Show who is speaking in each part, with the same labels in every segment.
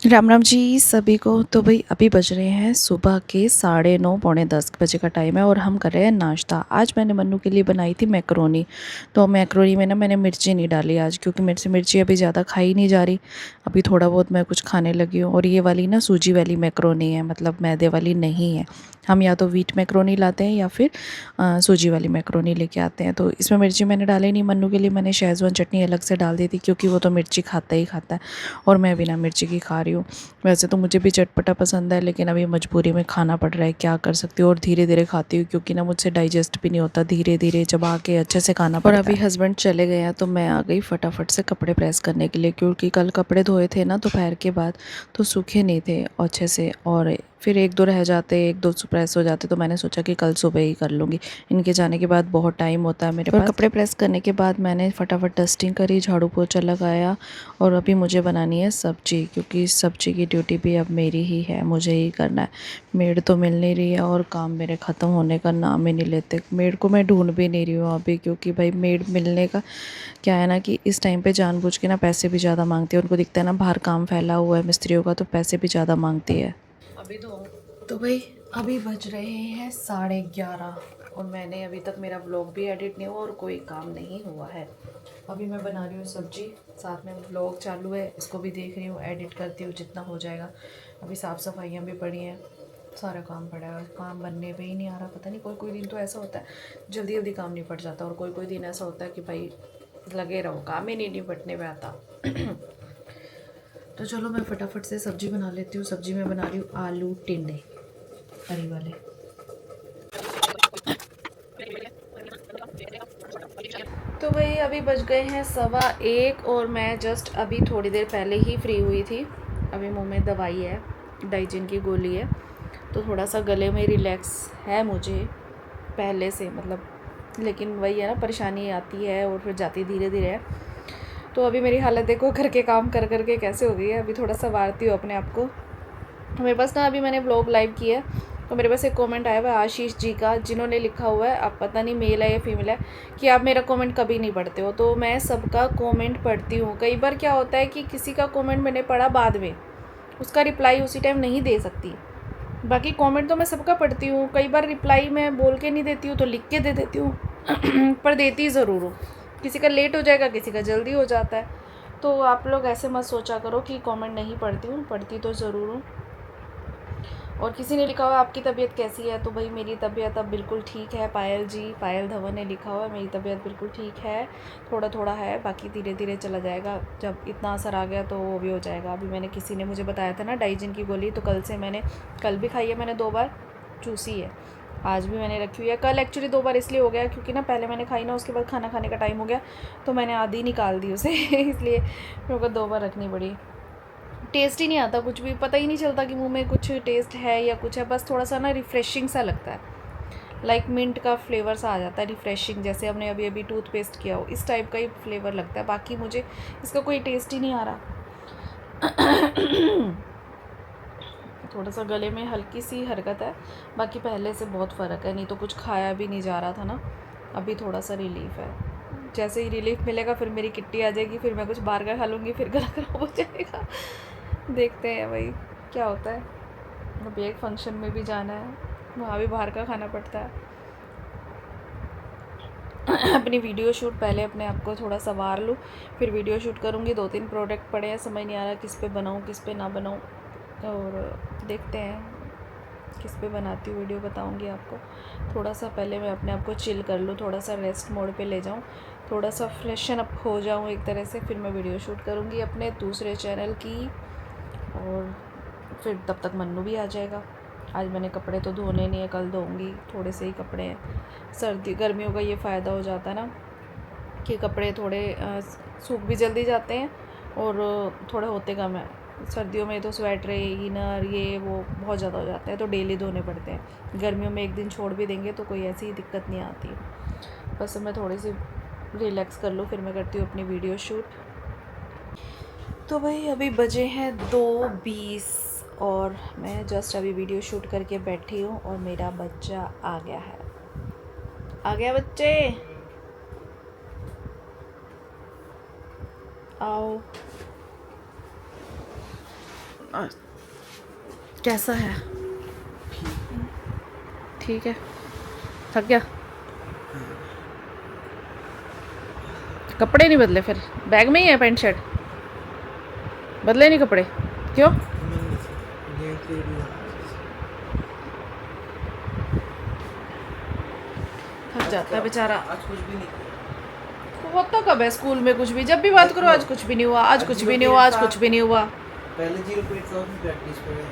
Speaker 1: राम राम जी सभी को। तो भाई अभी बज रहे हैं सुबह के 9:30 पौने 10 बजे का टाइम है और हम कर रहे हैं नाश्ता। आज मैंने मन्नू के लिए बनाई थी मैक्रोनी। तो मैक्रोनी में ना मैंने मिर्ची नहीं डाली आज, क्योंकि मेरे से मिर्ची अभी ज़्यादा खाई नहीं जा रही। अभी थोड़ा बहुत मैं कुछ खाने लगी हूँ। और ये वाली ना सूजी वाली मैक्रोनी है, मतलब मैदे वाली नहीं है। हम या तो व्हीट मैक्रोनी लाते हैं या फिर सूजी वाली मैक्रोनी लेके आते हैं। तो इसमें मिर्ची मैंने डाली नहीं। मन्नू के लिए मैंने शेज़वान चटनी अलग से डाल दी थी, क्योंकि वो तो मिर्ची खाता ही खाता है और मैं बिना मिर्ची की खा रही हूँ। वैसे तो मुझे भी चटपटा पसंद है, लेकिन अभी मजबूरी में खाना पड़ रहा है, क्या कर सकती हूँ। और धीरे धीरे खाती हूँ, क्योंकि ना मुझसे डाइजेस्ट भी नहीं होता, धीरे धीरे चबा के अच्छे से खाना पड़ता है। और अभी हस्बैंड चले गए हैं तो मैं आ गई फटाफट से कपड़े प्रेस करने के लिए, क्योंकि कल कपड़े धोए थे ना दोपहर के बाद, तो सूखे नहीं थे अच्छे से। और फिर एक दो रह जाते, एक दो प्रेस हो जाते, तो मैंने सोचा कि कल सुबह ही कर लूँगी। इनके जाने के बाद बहुत टाइम होता है मेरे पास। कपड़े प्रेस करने के बाद मैंने फटाफट डस्टिंग करी, झाड़ू पोछा लगाया। और अभी मुझे बनानी है सब्जी, क्योंकि सब्जी की ड्यूटी भी अब मेरी ही है, मुझे ही करना है। मेड तो मिल नहीं रही है और काम मेरे ख़त्म होने का नाम ही नहीं लेते। मेड को मैं ढूंढ भी नहीं रही हूँ अभी, क्योंकि भाई मेड मिलने का क्या है ना कि इस टाइम पे जानबूझ के ना पैसे भी ज़्यादा मांगती है। उनको दिखता है ना बाहर काम फैला हुआ है मिस्त्रियों का, तो पैसे भी ज़्यादा मांगती है। अभी तो भाई अभी बज रहे हैं 11:30 और मैंने अभी तक मेरा व्लॉग भी एडिट नहीं हुआ और कोई काम नहीं हुआ है। अभी मैं बना रही हूँ सब्जी, साथ में व्लॉग चालू है, इसको भी देख रही हूँ, एडिट करती हूँ जितना हो जाएगा। अभी साफ़ सफाइयाँ भी पड़ी हैं, सारा काम पड़ा है, काम बनने पे ही नहीं आ रहा। पता नहीं, कोई कोई दिन तो ऐसा होता है जल्दी जल्दी काम निपट जाता है, और कोई कोई दिन ऐसा होता है कि भाई लगे रहो, काम ही नहीं निपटने में आता। तो चलो मैं फटाफट से सब्जी बना लेती हूँ। सब्जी में बना रही हूँ आलू टिंडे तरी वाले। तो भाई अभी बज गए हैं 1:15 और मैं जस्ट अभी थोड़ी देर पहले ही फ्री हुई थी। अभी मुंह में दवाई है, डाइजिन की गोली है, तो थोड़ा सा गले में रिलैक्स है मुझे पहले से, मतलब। लेकिन वही है ना, परेशानी आती है और फिर जाती धीरे धीरे है। तो अभी मेरी हालत देखो, घर के काम कर कर के कैसे हो गई है। अभी थोड़ा सा वारती हूँ अपने आप को। मेरे पास ना अभी मैंने व्लॉग लाइव किया है, तो मेरे पास एक कमेंट आया हुआ है आशीष जी का, जिन्होंने लिखा हुआ है, अब पता नहीं मेल है या फीमेल है, कि आप मेरा कमेंट कभी नहीं पढ़ते हो। तो मैं सबका कमेंट पढ़ती हूँ। कई बार क्या होता है कि किसी का कमेंट मैंने पढ़ा बाद में, उसका रिप्लाई उसी टाइम नहीं दे सकती। बाकी कमेंट तो मैं सबका पढ़ती हूँ। कई बार रिप्लाई मैं बोल के नहीं देती हूँ तो लिख के दे देती हूँ। पर देती ज़रूर हूँ। किसी का लेट हो जाएगा, किसी का जल्दी हो जाता है। तो आप लोग ऐसे मत सोचा करो कि कमेंट नहीं पढ़ती हूँ, पढ़ती तो ज़रूर हूँ। और किसी ने लिखा हुआ आपकी तबीयत कैसी है, तो भाई मेरी तबीयत अब बिल्कुल ठीक है। पायल जी, पायल धवन ने लिखा हुआ है मेरी तबीयत बिल्कुल ठीक है, थोड़ा थोड़ा है, बाकी धीरे धीरे चला जाएगा। जब इतना असर आ गया तो वो भी हो जाएगा। अभी मैंने, किसी ने मुझे बताया था ना डाइजिन की गोली, तो कल से मैंने, कल भी खाई है मैंने 2 बार, चूसी है। आज भी मैंने रखी हुई है। कल एक्चुअली 2 बार इसलिए हो गया क्योंकि ना पहले मैंने खाई ना, उसके बाद खाना खाने का टाइम हो गया, तो मैंने आधी निकाल दी उसे। इसलिए मेरे को 2 बार रखनी पड़ी। टेस्ट ही नहीं आता, कुछ भी पता ही नहीं चलता कि मुंह में कुछ टेस्ट है या कुछ है। बस थोड़ा सा ना रिफ़्रेशिंग सा लगता है, लाइक मिंट का फ्लेवर सा आ जाता है, रिफ़्रेशिंग, जैसे हमने अभी अभी टूथपेस्ट किया हो, इस टाइप का ही फ्लेवर लगता है। बाकी मुझे इसका कोई टेस्ट ही नहीं आ रहा। थोड़ा सा गले में हल्की सी हरकत है, बाकी पहले से बहुत फ़र्क है। नहीं तो कुछ खाया भी नहीं जा रहा था ना, अभी थोड़ा सा रिलीफ़ है। जैसे ही रिलीफ मिलेगा फिर मेरी किट्टी आ जाएगी, फिर मैं कुछ बाहर का खा लूँगी, फिर गला खराब हो जाएगा। देखते हैं भाई क्या होता है। अभी एक फंक्शन में भी जाना है, वहाँ भी बाहर का खाना पड़ता है। अपनी वीडियो शूट, पहले अपने आप को थोड़ा संवार लूँ, फिर वीडियो शूट करूँगी। 2-3 प्रोडक्ट पड़े हैं, समझ नहीं आ रहा किस पे बनाऊँ किस पे ना बनाऊँ, और देखते हैं किस पे बनाती हूँ, वीडियो बताऊँगी आपको। थोड़ा सा पहले मैं अपने आप को चिल कर लूँ, थोड़ा सा रेस्ट मोड पे ले जाऊँ, थोड़ा सा फ्रेशन अप हो जाऊँ एक तरह से, फिर मैं वीडियो शूट करूँगी अपने दूसरे चैनल की। और फिर तब तक मन्नू भी आ जाएगा। आज मैंने कपड़े तो धोने नहीं है, कल धोऊंगी, थोड़े से ही कपड़े हैं। सर्दी गर्मियों का ये फ़ायदा हो जाता है ना कि कपड़े थोड़े सूख भी जल्दी जाते हैं और थोड़े होते कम है। सर्दियों में तो स्वेटर इनर ये वो बहुत ज़्यादा हो जाता है, तो डेली धोने पड़ते हैं। गर्मियों में एक दिन छोड़ भी देंगे तो कोई ऐसी दिक्कत नहीं आती। बस मैं थोड़ी सी रिलैक्स कर लूँ, फिर मैं करती हूँ अपनी वीडियो शूट। तो भाई अभी बजे हैं 2:20 और मैं जस्ट अभी वीडियो शूट करके बैठी हूँ और मेरा बच्चा आ गया है। आ गया बच्चे, आओ। कैसा है? ठीक है। थक गया? कपड़े नहीं बदले फिर? बैग में ही है पैंट शर्ट? बदले नहीं कपड़े? क्यों? थक जाता है बेचारा।
Speaker 2: आज कुछ भी नहीं किया।
Speaker 1: होता कब है स्कूल में कुछ भी? जब भी बात करो आज कुछ भी नहीं हुआ, आज कुछ भी नहीं हुआ, आज कुछ भी नहीं हुआ।
Speaker 2: पहले 0 पीरियड था उसमें प्रैक्टिस पे गए,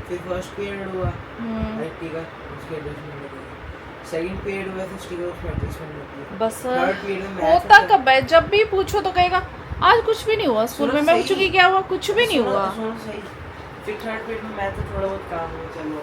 Speaker 2: फिर फर्स्ट पीरियड हुआ आईटी का, उसके 10 मिनट लगे। सेकंड पीरियड हुआ तो उसके बाद प्रैक्टिस में लगी।
Speaker 1: बस
Speaker 2: थर्ड पीरियड में
Speaker 1: होता कब है? जब भी पूछो तो कहेगा आज कुछ भी नहीं हुआ स्कूल में। मैं पूछूंगी क्या हुआ? कुछ भी नहीं हुआ।
Speaker 2: सही। फिर थर्ड पीरियड में मैथ थोड़ा बहुत काम हुआ, चलो।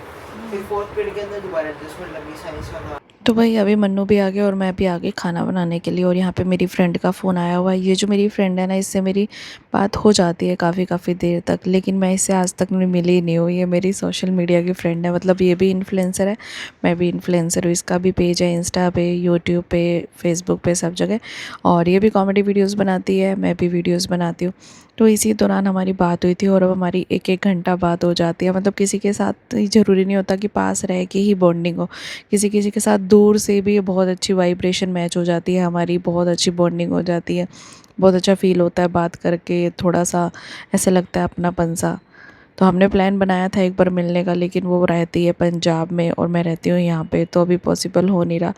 Speaker 2: फिर फोर्थ पीरियड के अंदर दोबारा एडजस्टमेंट लगी साइंस का।
Speaker 1: तो भाई अभी मन्नू भी आ गया और मैं भी आ गई खाना बनाने के लिए। और यहाँ पे मेरी फ्रेंड का फ़ोन आया हुआ है। ये जो मेरी फ्रेंड है ना, इससे मेरी बात हो जाती है काफ़ी देर तक, लेकिन मैं इससे आज तक मिली नहीं हूँ। ये मेरी सोशल मीडिया की फ्रेंड है, मतलब ये भी इन्फ्लुएंसर है, मैं भी इन्फ्लुएंसर हूँ। इसका भी पेज है इंस्टा पे, यूट्यूब पे, फेसबुक पे, सब जगह। और ये भी कॉमेडी वीडियोज़ बनाती है, मैं भी वीडियोज़ बनाती हूँ। तो इसी दौरान हमारी बात हुई थी और अब हमारी 1-1 घंटा बात हो जाती है। मतलब किसी के साथ ज़रूरी नहीं होता कि पास रह के ही बॉन्डिंग हो, किसी किसी के साथ दूर से भी बहुत अच्छी वाइब्रेशन मैच हो जाती है, हमारी बहुत अच्छी बॉन्डिंग हो जाती है। बहुत अच्छा फ़ील होता है बात करके, थोड़ा सा ऐसे लगता है अपनापन सा। तो हमने प्लान बनाया था एक बार मिलने का, लेकिन वो रहती है पंजाब में और मैं रहती हूँ यहाँ पे, तो अभी पॉसिबल हो नहीं रहा।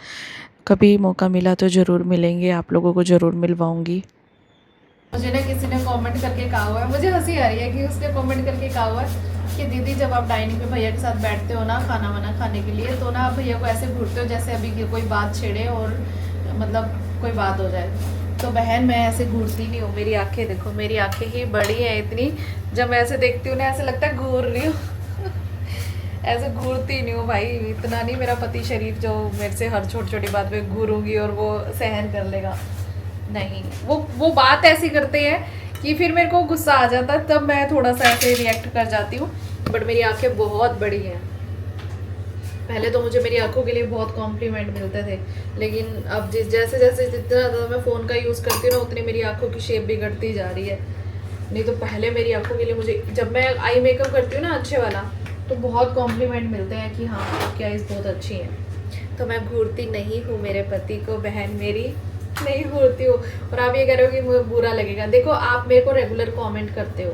Speaker 1: कभी मौका मिला तो ज़रूर मिलेंगे, आप लोगों को ज़रूर मिलवाऊँगी। मुझे ना किसी ने कमेंट करके कहा हुआ है, मुझे हंसी आ रही है कि उसने कमेंट करके कहा हुआ है कि दीदी जब आप डाइनिंग पे भैया के साथ बैठते हो ना खाना वाना खाने के लिए, तो ना आप भैया को ऐसे घूरते हो जैसे अभी कोई बात छेड़े और मतलब कोई बात हो जाए। तो बहन मैं ऐसे घूरती नहीं हूँ, मेरी आंखें देखो, मेरी आंखें ही बड़ी हैं इतनी, जब मैं ऐसे देखती हूँ ना ऐसे लगता है घूर रही हूँ ऐसे घूरती नहीं हूँ भाई, इतना नहीं। मेरा पति शरीफ जो मेरे से हर छोटी छोटी बात पे घूरूंगी और वो सहन कर लेगा, नहीं। वो बात ऐसी करते हैं कि फिर मेरे को गुस्सा आ जाता है, तब मैं थोड़ा सा ऐसे रिएक्ट कर जाती हूँ। बट मेरी आंखें बहुत बड़ी हैं। पहले तो मुझे मेरी आंखों के लिए बहुत कॉम्प्लीमेंट मिलते थे, लेकिन अब जैसे जैसे जितना ज़्यादा मैं फ़ोन का यूज़ करती हूँ ना, उतनी मेरी आंखों की शेप बिगड़ती जा रही है। नहीं तो पहले मेरी आंखों के लिए मुझे, जब मैं आई मेकअप करती हूँ ना अच्छे वाला, तो बहुत कॉम्प्लीमेंट मिलते हैं कि हाँ आपकी आइज़ बहुत अच्छी हैं। तो मैं घूरती नहीं हूँ मेरे पति को, बहन मेरी नहीं घूरती हूँ। और आप ये कह रहे हो कि मुझे बुरा लगेगा, देखो आप मेरे को रेगुलर कमेंट करते हो,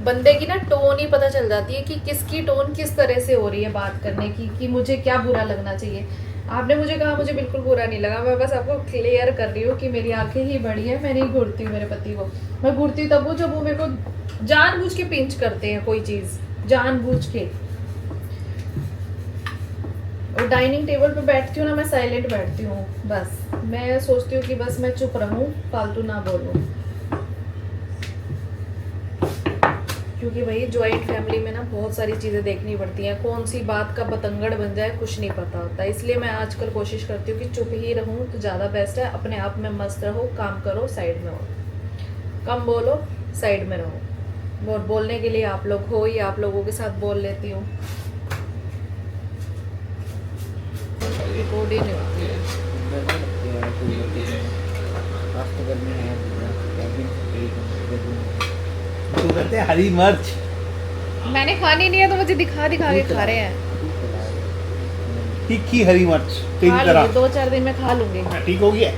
Speaker 1: बंदे की ना टोन ही पता चल जाती है कि किसकी टोन किस तरह से हो रही है बात करने की, कि मुझे क्या बुरा लगना चाहिए। आपने मुझे कहा, मुझे बिल्कुल बुरा नहीं लगा, मैं बस आपको क्लियर कर रही हूँ कि मेरी आंखें ही बड़ी हैं, मैं नहीं घूरती हूँ मेरे पति को। मैं घूरती तब वो जब वो मेरे को जानबूझ के पिंच करते हैं कोई चीज़, जानबूझ के। और डाइनिंग टेबल पे बैठती हूँ ना, मैं साइलेंट बैठती हूँ, बस मैं सोचती हूँ कि बस मैं चुप रहूँ, फालतू ना बोलूँ। क्योंकि भाई जॉइंट फैमिली में ना बहुत सारी चीज़ें देखनी पड़ती हैं, कौन सी बात का बतंगड़ बन जाए कुछ नहीं पता होता। इसलिए मैं आजकल कोशिश करती हूँ कि चुप ही रहूँ तो ज़्यादा बेस्ट है। अपने आप में मस्त रहो, काम करो, साइड में हो, कम बोलो, साइड में रहो। और बोलने के लिए आप लोग हो ही, आप लोगों के साथ बोल लेती हूँ। रिकॉर्ड ही नहीं होती है।
Speaker 3: तो कहते हैं हरी मिर्च,
Speaker 1: मैंने खानी नहीं है तो मुझे दिखा दिखा के खा रहे हैं।
Speaker 3: तीखी हरी मिर्च तेरी
Speaker 1: खा
Speaker 3: तरह।
Speaker 1: लूंगी, 2-4 दिन में खा लूंगी।
Speaker 3: ठीक हो गया।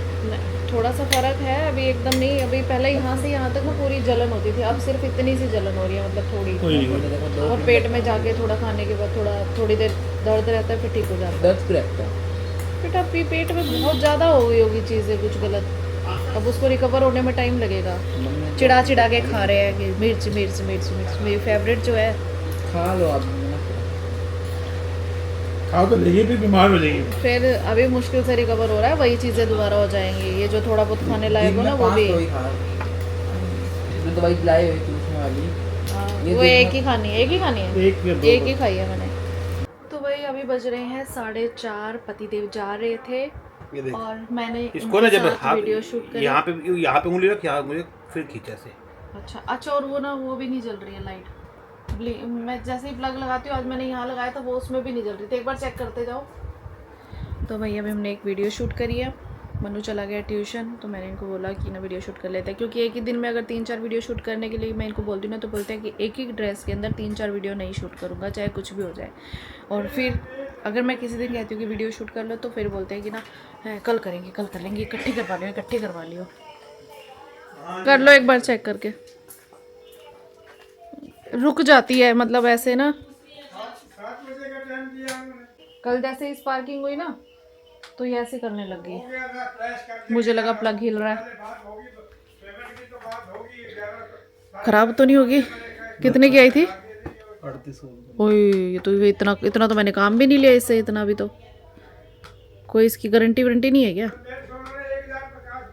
Speaker 1: थोड़ा सा फर्क है अभी, एकदम नहीं। अभी पहले यहाँ से यहाँ तक ना पूरी जलन होती थी, अब सिर्फ इतनी सी जलन हो रही है, मतलब
Speaker 3: कोई
Speaker 1: थोड़ी।
Speaker 3: नहीं।
Speaker 1: और पेट में जाके थोड़ा खाने के बाद थोड़ी देर दर्द रहता है, फिर ठीक हो जाता है।
Speaker 2: दर्द रहता है
Speaker 1: बेटा पेट में बहुत ज़्यादा हो गई होगी चीज़ें कुछ गलत, अब उसको रिकवर होने में टाइम लगेगा। चिढ़ा चिढ़ा के खा रहे हैं कि मिर्च मिर्च मिर्च मिर्च, मेरी फेवरेट जो है।
Speaker 2: खा लो आप,
Speaker 3: खाओ तो देखिए, फिर बीमार हो जाएंगे।
Speaker 1: फिर अभी मुश्किल से रिकवर हो रहा है, वही चीज़ें दोबारा हो जाएंगी। ये जो थोड़ा बहुत खाने लायक हो ना वो भी,
Speaker 2: दवाई खिलाई हुई थी उसमें वाली,
Speaker 1: वो एक ही खानी है, एक ही खानी है,
Speaker 3: एक
Speaker 1: ही खाई है मैंने। तो भाई अभी बज रहे हैं 4:30, पतिदेव जा रहे थे और मैंने
Speaker 3: इसको ना जब
Speaker 1: वीडियो शूट करी।
Speaker 3: यहाँ पे उंगली रख, यहाँ मुझे फिर खींचा से।
Speaker 1: अच्छा और वो ना वो भी नहीं जल रही है लाइट। मैं जैसे ही प्लग लगाती हूँ, आज मैंने यहाँ लगाया था, वो उसमें भी नहीं जल रही थी, एक बार चेक करते जाओ। तो भाई अभी हमने एक वीडियो शूट करी है मनु चला गया ट्यूशन, तो मैंने इनको बोला कि ना वीडियो शूट कर लेते हैं, क्योंकि एक ही दिन में अगर 3-4 वीडियो शूट करने के लिए मैं इनको बोलती हूँ ना, तो बोलते हैं कि एक ही ड्रेस के अंदर 3-4 वीडियो नहीं शूट करूँगा, चाहे कुछ भी हो जाए। और फिर अगर मैं किसी दिन कहती हूँ कि वीडियो शूट कर लो, तो फिर बोलते हैं कि ना कल करेंगे, कल कर लेंगे, इकट्ठी करवा लियो, इकट्ठी करवा लियो। कर लो एक बार चेक करके। रुक जाती है, मतलब ऐसे ना, कल जैसे स्पार्किंग हुई ना, तो ये ऐसे करने लग गई। मुझे लगा प्लग हिल रहा है। खराब तो नहीं होगी? कितने की आई थी? 3800। ओए, ये तो इतना इतना तो मैंने काम भी नहीं लिया इससे, इतना भी तो। कोई इसकी गारंटी वारंटी नहीं है क्या?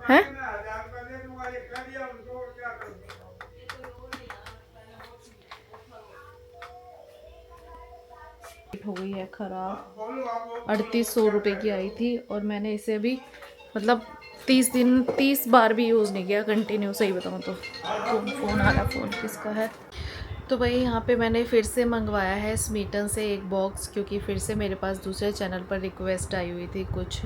Speaker 1: है? हो गई है खराब। 3800 रुपये की आई थी, और मैंने इसे अभी मतलब 30 बार भी यूज़ नहीं किया कंटिन्यू, सही बताऊँ तो। फ़ोन आ रहा, फ़ोन किसका है? तो भाई यहाँ पे मैंने फिर से मंगवाया है स्मीटन से एक बॉक्स, क्योंकि फिर से मेरे पास दूसरे चैनल पर रिक्वेस्ट आई हुई थी कुछ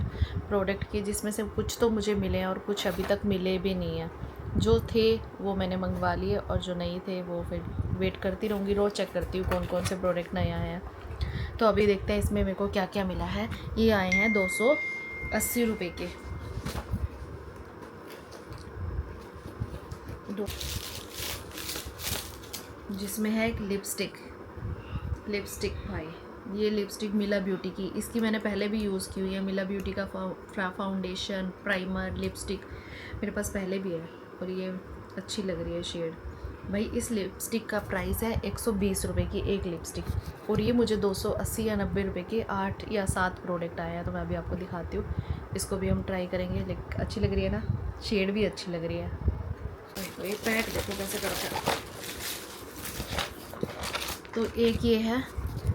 Speaker 1: प्रोडक्ट की, जिसमें से कुछ तो मुझे मिले हैं और कुछ अभी तक मिले भी नहीं हैं। जो थे वो मैंने मंगवा लिए, और जो नहीं थे वो फिर वेट करती रहूँगी। रोज़ चेक करती हूँ कौन कौन से प्रोडक्ट नए आए हैं। तो अभी देखते हैं इसमें मेरे को क्या क्या मिला है। ये आए हैं 280 रुपये के। जिसमें है एक लिपस्टिक भाई, ये लिपस्टिक मिला ब्यूटी की। इसकी मैंने पहले भी यूज़ की हुई है। मिला ब्यूटी का फाउंडेशन, प्राइमर, लिपस्टिक मेरे पास पहले भी है, और ये अच्छी लग रही है शेड। भाई इस लिपस्टिक का प्राइस है 120 रुपये की एक लिपस्टिक, और ये मुझे 280 या 90 रुपये के 8 या 7 प्रोडक्ट आया है। तो मैं अभी आपको दिखाती हूँ, इसको भी हम ट्राई करेंगे। लेकिन अच्छी लग रही है ना, शेड भी अच्छी लग रही है। तो ये पैक देखो कैसे करते हैं। तो एक ये है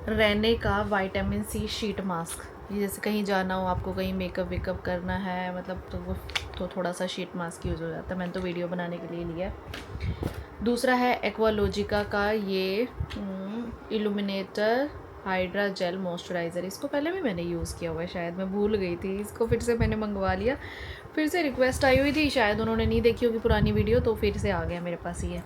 Speaker 1: रेने का विटामिन सी शीट मास्क। ये जैसे कहीं जाना हो आपको, कहीं मेकअप वेकअप करना है मतलब, तो वो तो थोड़ा सा शीट मास्क यूज़ हो जाता है। मैंने तो वीडियो बनाने के लिए लिया है। दूसरा है एक्वालॉजिका का ये इल्यूमिनेटर हाइड्रा जेल मॉइस्चराइज़र। इसको पहले भी मैंने यूज़ किया हुआ है, शायद मैं भूल गई थी। इसको फिर से मैंने मंगवा लिया, फिर से रिक्वेस्ट आई हुई थी, शायद उन्होंने नहीं देखी होगी पुरानी वीडियो, तो फिर से आ गया मेरे पास ये।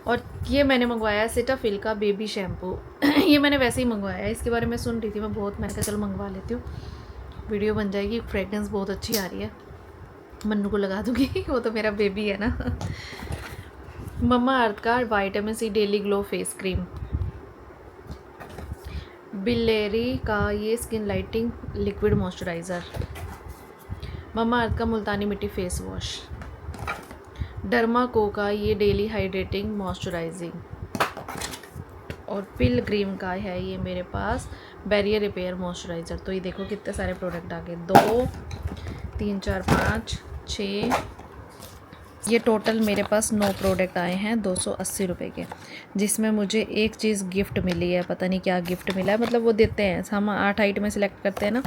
Speaker 1: और ये मैंने मंगवाया है सेटाफिल का बेबी शैम्पू। ये मैंने वैसे ही मंगवाया है, इसके बारे में सुन रही थी मैं बहुत, मैंने कहा चलो मंगवा लेती हूँ, वीडियो बन जाएगी। फ्रेगरेंस बहुत अच्छी आ रही है, मन्नू को लगा दूँगी, वो तो मेरा बेबी है ना। मम्मा अर्थ का vitamin C daily glow face cream. बिलेरी का ये skin lighting liquid moisturiser. Mamaearth का मुल्तानी मिट्टी फेस वॉश। डर्माको का ये डेली हाइड्रेटिंग मॉइस्चराइजिंग। और पिल ग्रीम का है ये मेरे पास बैरियर रिपेयर मॉइस्चराइज़र। तो ये देखो कितने सारे प्रोडक्ट आ गए, 2 3 4 5 6, ये टोटल मेरे पास 9 प्रोडक्ट आए हैं 280 रुपये के, जिसमें मुझे एक चीज़ गिफ्ट मिली है। पता नहीं क्या गिफ्ट मिला है, मतलब वो देते हैं, हम 8 आइटमें सिलेक्ट करते हैं ना,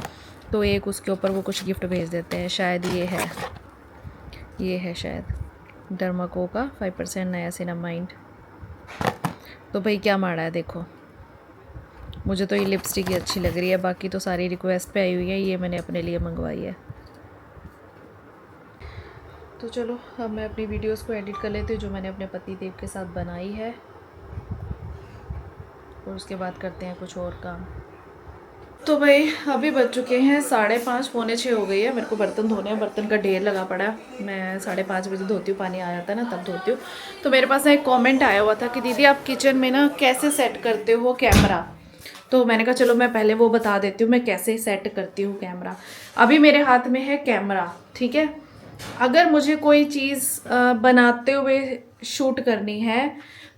Speaker 1: तो एक उसके ऊपर वो कुछ गिफ्ट भेज देते हैं। शायद ये है शायद डर्माको का 5% नायासिनामाइड। तो भाई क्या माड़ा है देखो, मुझे तो ये लिपस्टिक ही अच्छी लग रही है, बाकी तो सारी रिक्वेस्ट पे आई हुई है, ये मैंने अपने लिए मंगवाई है। तो चलो अब मैं अपनी वीडियोस को एडिट कर लेती हूँ जो मैंने अपने पति देव के साथ बनाई है, और उसके बाद करते हैं कुछ और काम। तो भाई अभी बज चुके हैं 5:30, पौने 6 हो गई है। मेरे को बर्तन धोने हैं, बर्तन का ढेर लगा पड़ा है। मैं 5:30 बजे धोती हूँ, पानी आ जाता है ना तब धोती हूँ। तो मेरे पास एक कमेंट आया हुआ था कि दीदी आप किचन में ना कैसे सेट करते हो कैमरा। तो मैंने कहा चलो मैं पहले वो बता देती हूँ मैं कैसे सेट करती हूँ कैमरा। अभी मेरे हाथ में है कैमरा, ठीक है। अगर मुझे कोई चीज़ बनाते हुए शूट करनी है,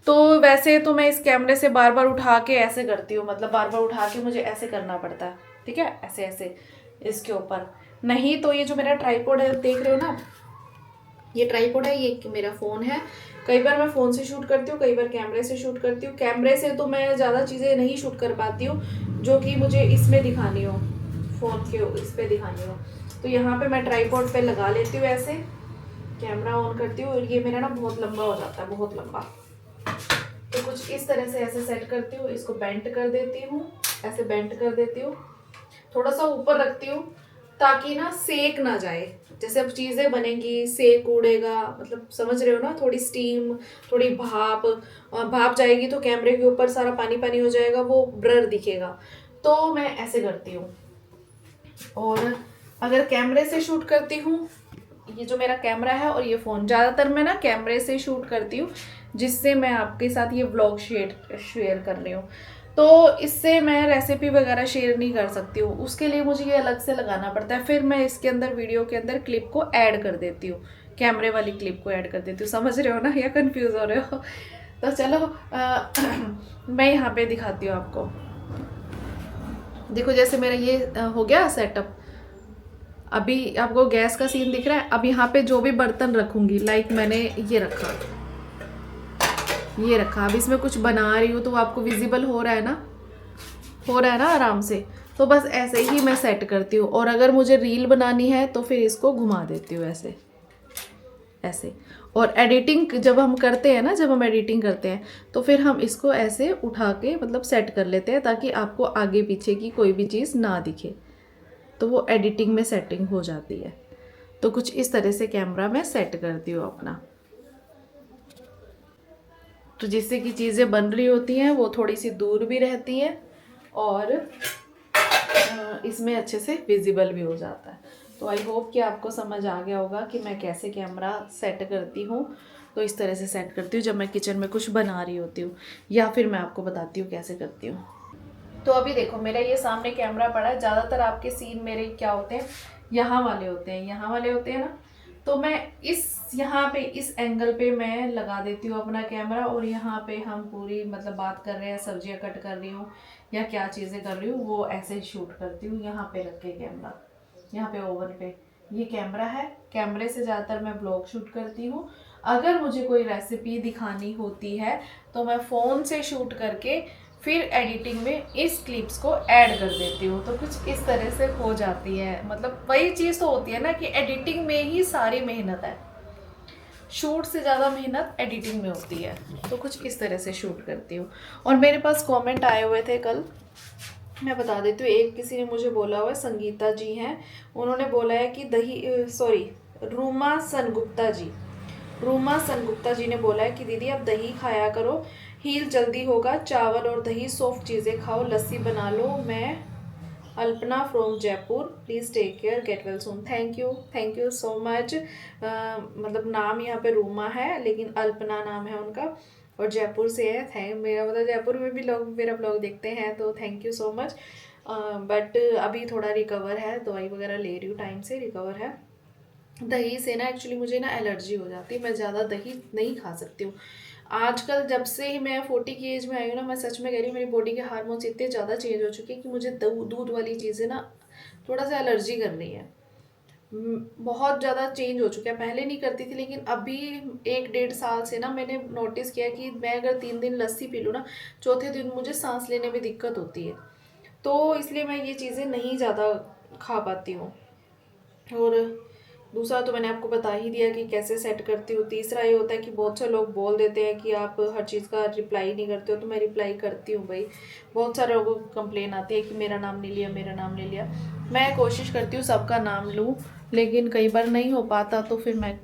Speaker 1: तो वैसे तो मैं इस कैमरे से बार बार उठा के ऐसे करती हूँ, मतलब बार बार उठा के मुझे ऐसे करना पड़ता है, ठीक है, ऐसे ऐसे इसके ऊपर। नहीं तो ये जो मेरा ट्राइपॉड है देख रहे हो ना, ये ट्राइपॉड है, ये मेरा फ़ोन है। कई बार मैं फ़ोन से शूट करती हूँ, कई बार कैमरे से शूट करती हूँ। कैमरे से तो मैं ज़्यादा चीज़ें नहीं शूट कर पाती हूँ जो कि मुझे इसमें दिखानी हो, फ़ोन के इस पर दिखानी हो। तो यहाँ पे मैं ट्राइपॉड पे लगा लेती हूँ, ऐसे कैमरा ऑन करती हूँ, और ये मेरा ना बहुत लंबा हो जाता है, बहुत लंबा। तो कुछ इस तरह से ऐसे सेट करती हूँ, इसको बेंट कर देती हूँ, ऐसे बेंट कर देती हूँ, थोड़ा सा ऊपर रखती हूँ ताकि ना सेक ना जाए। जैसे अब चीज़ें बनेंगी सेक उड़ेगा, मतलब समझ रहे हो ना, थोड़ी स्टीम, थोड़ी भाप, और भाप जाएगी तो कैमरे के ऊपर सारा पानी पानी हो जाएगा, वो ब्लर दिखेगा। तो मैं ऐसे करती हूँ। और अगर कैमरे से शूट करती हूँ, ये जो मेरा कैमरा है और ये फ़ोन, ज़्यादातर मैं ना कैमरे से शूट करती हूँ, जिससे मैं आपके साथ ये व्लॉग शेयर कर रही हूँ। तो इससे मैं रेसिपी वगैरह शेयर नहीं कर सकती हूँ, उसके लिए मुझे ये अलग से लगाना पड़ता है। फिर मैं इसके अंदर वीडियो के अंदर क्लिप को ऐड कर देती हूँ, कैमरे वाली क्लिप को ऐड कर देती हूँ। समझ रहे हो ना, या कंफ्यूज हो रहे हो? तो चलो मैं यहाँ पे दिखाती हूँ आपको। देखो जैसे मेरा ये हो गया सेटअप। अभी आपको गैस का सीन दिख रहा है। अब यहाँ पे जो भी बर्तन रखूंगी, लाइक मैंने ये रखा, अब इसमें कुछ बना रही हूँ तो आपको विजिबल हो रहा है ना, आराम से। तो बस ऐसे ही मैं सेट करती हूँ। और अगर मुझे रील बनानी है तो फिर इसको घुमा देती हूँ ऐसे ऐसे। और एडिटिंग जब हम करते हैं ना, तो फिर हम इसको ऐसे उठा के मतलब सेट कर लेते हैं, ताकि आपको आगे पीछे की कोई भी चीज़ ना दिखे, तो वो एडिटिंग में सेटिंग हो जाती है। तो कुछ इस तरह से कैमरा मैं सेट करती हूँ अपना, तो जिससे कि चीज़ें बन रही होती हैं वो थोड़ी सी दूर भी रहती हैं और इसमें अच्छे से विजिबल भी हो जाता है। तो आई होप कि आपको समझ आ गया होगा कि मैं कैसे कैमरा सेट करती हूँ। तो इस तरह से सेट करती हूँ जब मैं किचन में कुछ बना रही होती हूँ, या फिर मैं आपको बताती हूँ कैसे करती हूँ। तो अभी देखो मेरा ये सामने कैमरा पड़ा है। ज़्यादातर आपके सीन मेरे क्या होते हैं, यहाँ वाले होते हैं ना। तो मैं यहाँ पे इस एंगल पे मैं लगा देती हूँ अपना कैमरा, और यहाँ पे हम पूरी मतलब बात कर रहे हैं, सब्जियाँ कट कर रही हूँ या क्या चीज़ें कर रही हूँ, वो ऐसे शूट करती हूँ। यहाँ पे रख के कैमरा, यहाँ पे ओवन पे ये कैमरा है। कैमरे से ज़्यादातर मैं ब्लॉग शूट करती हूँ। अगर मुझे कोई रेसिपी दिखानी होती है तो मैं फ़ोन से शूट करके फिर एडिटिंग में इस क्लिप्स को ऐड कर देती हूँ। तो कुछ इस तरह से हो जाती है। मतलब वही चीज़ तो होती है ना कि एडिटिंग में ही सारी मेहनत है, शूट से ज़्यादा मेहनत एडिटिंग में होती है। तो कुछ इस तरह से शूट करती हूँ। और मेरे पास कमेंट आए हुए थे कल, मैं बता देती हूँ। एक किसी ने मुझे बोला हुआ है, संगीता जी हैं, उन्होंने बोला है कि रूमा सनगुप्ता जी ने बोला है कि दीदी आप दही खाया करो, हील जल्दी होगा, चावल और दही सॉफ्ट चीज़ें खाओ, लस्सी बना लो। मैं Alpana from Jaipur, please take care, get well soon. Thank you so much. मतलब नाम यहाँ पे रूमा है लेकिन अल्पना नाम है उनका, और जयपुर से है। मेरा मतलब जयपुर में भी लोग मेरा ब्लॉग देखते हैं, तो thank you so much. But अभी थोड़ा रिकवर है, दवाई वगैरह ले रही हूँ, टाइम से रिकवर है। दही से ना एक्चुअली मुझे ना एलर्जी हो जाती है, मैं ज़्यादा दही नहीं खा सकती हूँ। आजकल जब से ही मैं 40 की एज में आई हूँ ना, मैं सच में कह रही हूँ, मेरी बॉडी के हार्मोन्स इतने ज़्यादा चेंज हो चुके हैं कि मुझे दूध वाली चीज़ें ना थोड़ा सा एलर्जी कर रही है। बहुत ज़्यादा चेंज हो चुका है। पहले नहीं करती थी, लेकिन अभी 1-1.5 साल से ना मैंने नोटिस किया कि मैं अगर 3 दिन लस्सी पी लूँ ना, चौथे दिन मुझे सांस लेने में दिक्कत होती है। तो इसलिए मैं ये चीज़ें नहीं ज़्यादा खा पाती हूँ। और दूसरा तो मैंने आपको बता ही दिया कि कैसे सेट करती हूँ। तीसरा ये होता है कि बहुत से लोग बोल देते हैं कि आप हर चीज़ का रिप्लाई नहीं करते हो, तो मैं रिप्लाई करती हूँ भाई। बहुत सारे लोगों को कंप्लेन आती है कि मेरा नाम नहीं लिया। मैं कोशिश करती हूँ सबका नाम लूँ, लेकिन कई बार नहीं हो पाता, तो फिर मैं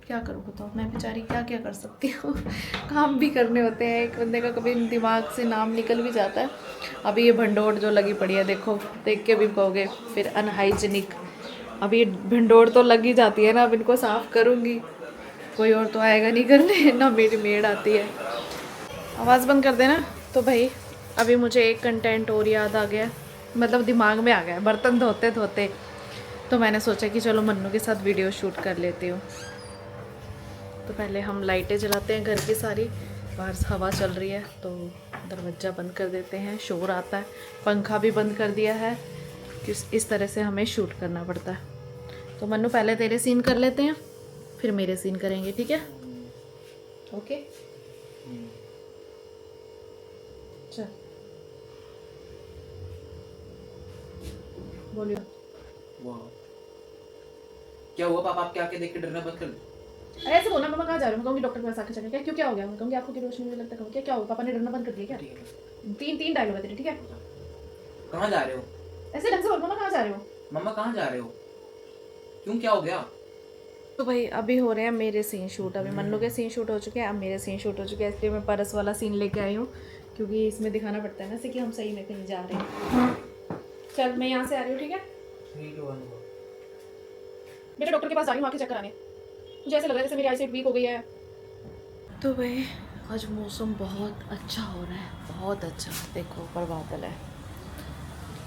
Speaker 1: क्या करूँ बताओ, मैं बेचारी क्या क्या कर सकती हूँ। काम भी करने होते हैं एक बंदे का, कभी दिमाग से नाम निकल भी जाता है। अभी ये भंडोड़ जो लगी पड़ी है, देखो, देख के भी कहोगे फिर अनहाइजीनिक। अब ये भिंडोर तो लग ही जाती है ना, अब इनको साफ़ करूँगी, कोई और तो आएगा नहीं करने, ना मेरी मेड आती है। आवाज़ बंद कर देना। तो भाई अभी मुझे एक कंटेंट और याद आ गया, मतलब दिमाग में आ गया बर्तन धोते धोते। तो मैंने सोचा कि चलो मन्नू के साथ वीडियो शूट कर लेती हूँ। तो पहले हम लाइटें जलाते हैं घर की सारी, बाहर हवा चल रही है तो दरवाज़ा बंद कर देते हैं, शोर आता है। पंखा भी बंद कर दिया है, इस तरह से हमें शूट करना पड़ता है। तो मन्नू पहले तेरे सीन कर लेते हैं, फिर मेरे सीन करेंगे, ठीक है? ओके चल बोलियो।
Speaker 2: क्या हुआ पापा, आप क्या क्या देख के डरना बंद कर दो।
Speaker 1: अरे ऐसे बोलना, मम्मा कहाँ जा रहे हो? मैं कहूँगी डॉक्टर के पास आके चलें। क्या क्यों, क्या हो गया? मैं कहूँगी आपको की रोशनी मुझे लगता है, क्या हुआ? पापा ने डरना बंद कर दिया क्या?
Speaker 2: ठीक है,
Speaker 1: तीन डायलॉग है तेरे, ठीक है?
Speaker 2: कहाँ जा रहे हो?
Speaker 1: ऐसे ढंग से बोल, मम्मा कहाँ जा रहे हो?
Speaker 2: मम्मा कहाँ जा रहे हो? क्यों, क्या हो गया?
Speaker 1: तो भाई अभी हो रहे हैं मेरे सीन शूट। अभी मन्नू के सीन शूट हो चुके हैं, अब मेरे सीन शूट हो चुके हैं। इसलिए मैं परस वाला सीन लेके आई हूँ, क्योंकि इसमें दिखाना पड़ता है ना कि हम सही में कहीं जा रहे हैं। चल मैं यहाँ से आ रही हूँ, ठीक है?
Speaker 2: 3 2 1
Speaker 1: बेटा डॉक्टर के पास जा रही हूँ आँखें चेक कराने। मुझे ऐसा लग रहा है जैसे मेरी आईसाइट वीक हो गई है। तो भाई आज मौसम बहुत अच्छा हो रहा है, बहुत अच्छा। देखो ऊपर बादल है।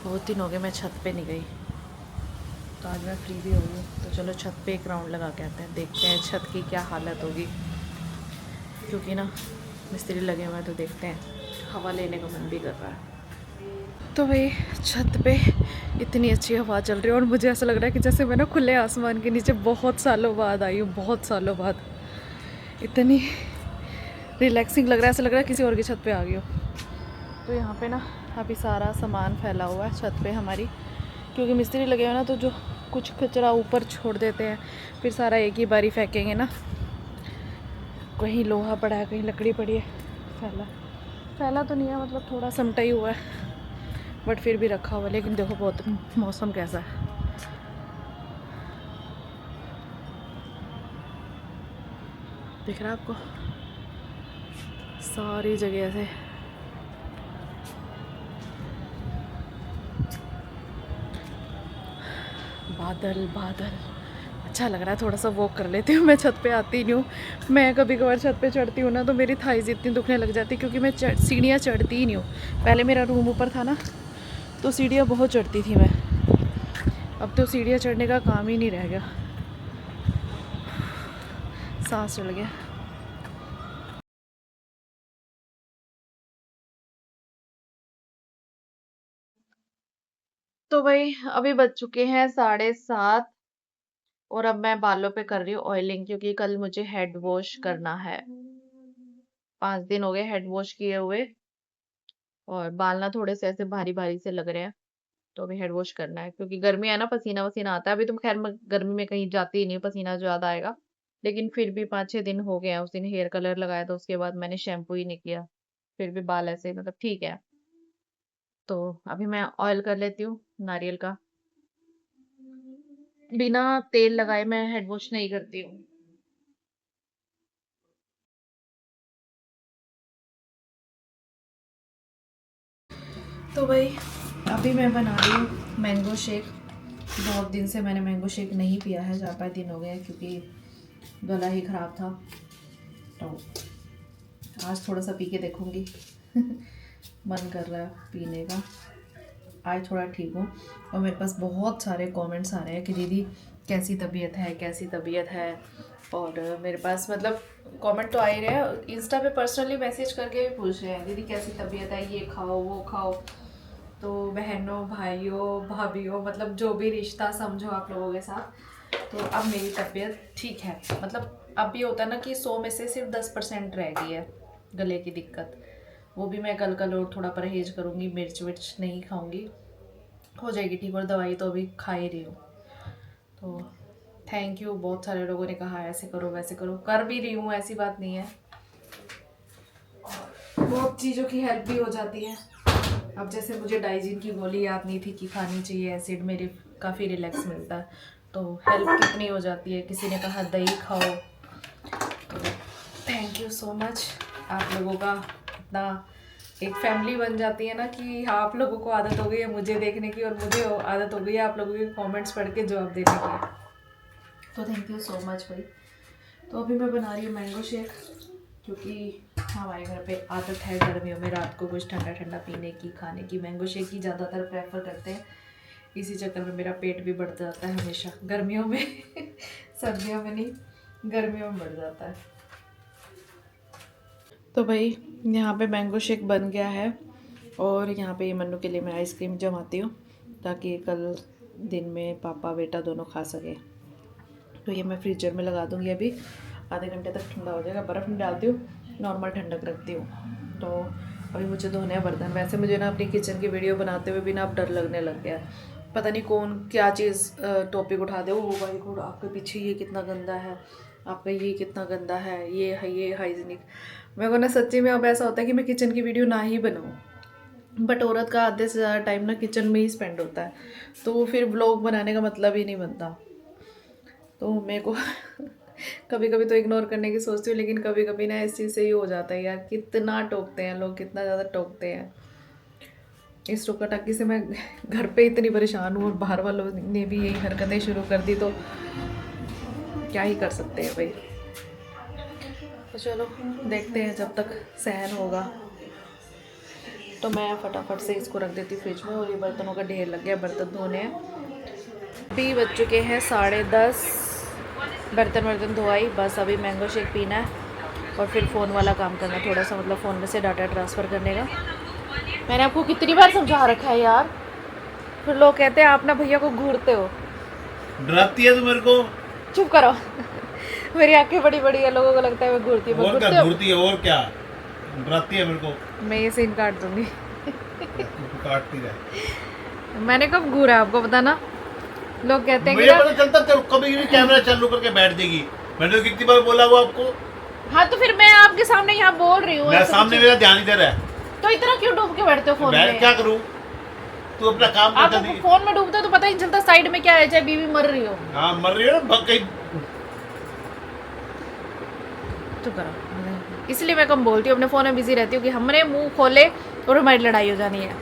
Speaker 1: बहुत दिन हो गए मैं छत पे नहीं गई, तो आज मैं फ्री भी हो गई। तो चलो छत पे एक राउंड लगा के आते हैं, देखते हैं छत की क्या हालत होगी, क्योंकि ना मिस्त्री लगे हुए हैं। तो देखते हैं, हवा लेने का मन भी कर रहा है। तो भाई छत पे इतनी अच्छी हवा चल रही है और मुझे ऐसा लग रहा है कि जैसे मैं ना खुले आसमान के नीचे बहुत सालों बाद आई हूँ, बहुत सालों बाद। इतनी रिलैक्सिंग लग रहा है, ऐसा लग रहा है किसी और की छत पे आ गई हो। तो यहाँ पे ना अभी सारा सामान फैला हुआ है छत पे हमारी, क्योंकि मिस्त्री लगे हुए ना, तो जो कुछ कचरा ऊपर छोड़ देते हैं, फिर सारा एक ही बारी फेंकेंगे ना। कहीं लोहा पड़ा है, कहीं लकड़ी पड़ी है। फैला तो नहीं है, मतलब थोड़ा समटा ही हुआ है, बट फिर भी रखा हुआ है। लेकिन देखो बहुत मौसम कैसा है, दिख रहा है आपको? सारी जगह से बादल बादल। अच्छा लग रहा है, थोड़ा सा वॉक कर लेती हूँ। मैं छत पे आती नहीं हूँ। मैं कभी कभार छत पे चढ़ती हूँ ना, तो मेरी थाइज इतनी दुखने लग जाती, क्योंकि मैं सीढ़ियाँ चढ़ती ही नहीं हूँ। पहले मेरा रूम ऊपर था ना, तो सीढ़ियाँ बहुत चढ़ती थी मैं। अब तो सीढ़ियाँ चढ़ने का काम ही नहीं रह गया, सांस चढ़ गया। तो भाई अभी बज चुके हैं 7:30 और अब मैं बालों पे कर रही हूँ ऑयलिंग, क्योंकि कल मुझे हेड वॉश करना है। 5 दिन हो गए हेड वॉश किए हुए, और बाल ना थोड़े से ऐसे भारी भारी से लग रहे हैं। तो अभी हेड वॉश करना है, क्योंकि गर्मी है ना, पसीना वसीना आता है। अभी तो खैर मैं गर्मी में कहीं जाती ही नहीं, पसीना ज्यादा आएगा। लेकिन फिर भी 5-6 दिन हो गए हैं। उस दिन हेयर कलर लगाया था, उसके बाद मैंने शैम्पू ही नहीं किया। फिर भी बाल ऐसे मतलब ठीक है। तो अभी मैं ऑयल कर लेती हूँ नारियल का। बिना तेल लगाए मैं हेड वॉश नहीं करती हूँ। तो भाई अभी मैं बना रही हूँ मैंगो शेक। बहुत दिन से मैंने मैंगो शेक नहीं पिया है, 4-5 दिन हो गए हैं, क्योंकि गला ही ख़राब था। तो आज थोड़ा सा पी के देखूँगी। मन कर रहा है पीने का। आज थोड़ा ठीक हूँ, और मेरे पास बहुत सारे कमेंट्स आ रहे हैं कि दीदी कैसी तबीयत है, कैसी तबीयत है। और मेरे पास मतलब कमेंट तो आ ही रहे हैं, इंस्टा पे पर्सनली मैसेज करके भी पूछ रहे हैं, दीदी कैसी तबीयत है, ये खाओ वो खाओ। तो बहनों भाइयों भाभीयों, मतलब जो भी रिश्ता समझो आप लोगों के साथ। तो अब मेरी तबीयत ठीक है। मतलब अब ये होता है ना कि 100 में से सिर्फ 10% रह गई है गले की दिक्कत। वो भी मैं कल और थोड़ा परहेज करूँगी, मिर्च विर्च नहीं खाऊंगी, हो जाएगी ठीक। और दवाई तो अभी खा ही रही हूँ। तो थैंक यू, बहुत सारे लोगों ने कहा ऐसे करो वैसे करो, कर भी रही हूँ, ऐसी बात नहीं है। बहुत चीज़ों की हेल्प भी हो जाती है। अब जैसे मुझे डाइजिन की गोली याद नहीं थी कि खानी चाहिए, एसिड मेरे काफ़ी रिलैक्स मिलता है। तो हेल्प कितनी हो जाती है। किसी ने कहा दही खाओ, तो थैंक यू सो मच। आप लोगों का इतना एक फैमिली बन जाती है ना, कि आप लोगों को आदत हो गई है मुझे देखने की, और मुझे आदत हो गई है आप लोगों के कमेंट्स पढ़ के जवाब देने की। तो थैंक यू सो मच भाई। तो अभी मैं बना रही हूँ मैंगो शेक, क्योंकि हमारे घर पे आदत है गर्मियों में रात को कुछ ठंडा ठंडा पीने की, खाने की। मैंगो शेक ही ज़्यादातर प्रेफर करते हैं। इसी चक्कर में मेरा पेट भी बढ़ जाता है हमेशा गर्मियों में। सर्दियों में नहीं, गर्मियों में बढ़ जाता है। तो भाई यहाँ पे मैंगो शेक बन गया है, और यहाँ पे मन्नू के लिए मैं आइसक्रीम जमाती हूँ, ताकि कल दिन में पापा बेटा दोनों खा सके। तो ये मैं फ्रीजर में लगा दूँगी, अभी आधे घंटे तक ठंडा हो जाएगा। बर्फ़ नहीं डालती हूँ, नॉर्मल ठंडक रखती हूँ। तो अभी मुझे धोने हैं बर्तन। वैसे मुझे ना अपनी किचन की वीडियो बनाते हुए भी ना अब डर लगने लग गया। पता नहीं कौन क्या चीज़ टॉपिक उठा दे, वो भाई को आपके पीछे ये कितना गंदा है, आपका ये कितना गंदा है, ये हाइजीनिक। मेरे को ना सच्ची में अब ऐसा होता है कि मैं किचन की वीडियो ना ही बनाऊँ। बट औरत का आधे से ज़्यादा टाइम ना किचन में ही स्पेंड होता है, तो फिर व्लॉग बनाने का मतलब ही नहीं बनता। तो मेरे को कभी कभी तो इग्नोर करने की सोचती हूँ, लेकिन कभी कभी ना इस चीज़ से ही हो जाता है यार, कितना टोकते हैं लोग, कितना ज़्यादा टोकते हैं। इस टोका टाकी से मैं घर पे इतनी परेशान हूँ और बाहर वालों ने भी यही हरकतें शुरू कर दी, तो क्या ही कर सकते हैं भाई। तो चलो देखते हैं, जब तक सहन होगा। तो मैं फटाफट से इसको रख देती फ्रिज में, और ये बर्तनों का ढेर लग गया, बर्तन धोने हैं। अभी बज चुके हैं 10:30, बर्तन धोआई, बस अभी मैंगो शेक पीना है और फिर फ़ोन वाला काम करना थोड़ा सा, मतलब फ़ोन में से डाटा ट्रांसफ़र करने का। मैंने आपको कितनी बार समझा रखा है यार, फिर लोग कहते हैं आप ना भैया को घूरते हो।
Speaker 3: डराती है तू मेरे को।
Speaker 1: चुप करो मेरी आंखें बड़ी बड़ी है, लोगों को लगता है मैं घूरती हूँ।
Speaker 3: और क्या घूरती है, और क्या डराती है मेरे को।
Speaker 1: मैं ये सीन काट दूंगी।
Speaker 3: तू काटती रहे।
Speaker 1: मैंने कब घूरा आपको पता ना, लोग कहते हैं कि
Speaker 3: मुझे
Speaker 1: ना,
Speaker 3: पता चलता तो कभी भी कैमरा चालू करके बैठ जाएगी। मैंने तो कितनी बार बोला वो आपको।
Speaker 1: हाँ तो फिर मैं आपके सामने यहाँ बोल रही हूँ,
Speaker 3: मेरे
Speaker 1: ऐसा
Speaker 3: सामने
Speaker 1: कुछ-
Speaker 3: मेरा ध्यान इधर है।
Speaker 1: तो इतना क्यों डूब के बैठते हो फोन
Speaker 3: मैं
Speaker 1: में?
Speaker 3: क्या करूं, तू अपना काम कर
Speaker 1: आप
Speaker 3: जल्दी।
Speaker 1: फोन में डूबते हो तो पता ही नहीं चलता साइड में क्या है, चाहे बीवी मर रही हो।
Speaker 3: हाँ मर रही है ना कहीं।
Speaker 1: तो करो, इसलिए मैं कम बोलती हूँ, अपने फ़ोन में बिजी रहती हूँ कि हमने मुंह खोले और हमारी लड़ाई हो जानी है।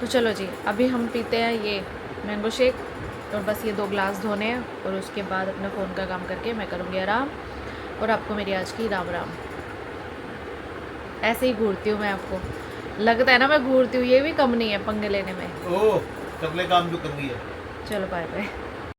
Speaker 1: तो चलो जी, अभी हम पीते हैं ये मैंगो शेक, और बस ये 2 ग्लास धोने हैं, और उसके बाद अपने फ़ोन का काम करके मैं करूँगी आराम, और आपको मेरी आज की राम राम। ऐसे ही घूरती हूँ मैं, आपको लगता है ना मैं घूरती हूँ, ये भी कम नहीं है पंगे लेने में।
Speaker 3: ओ कर ले काम जो करनी है।
Speaker 1: चलो बाय बाय।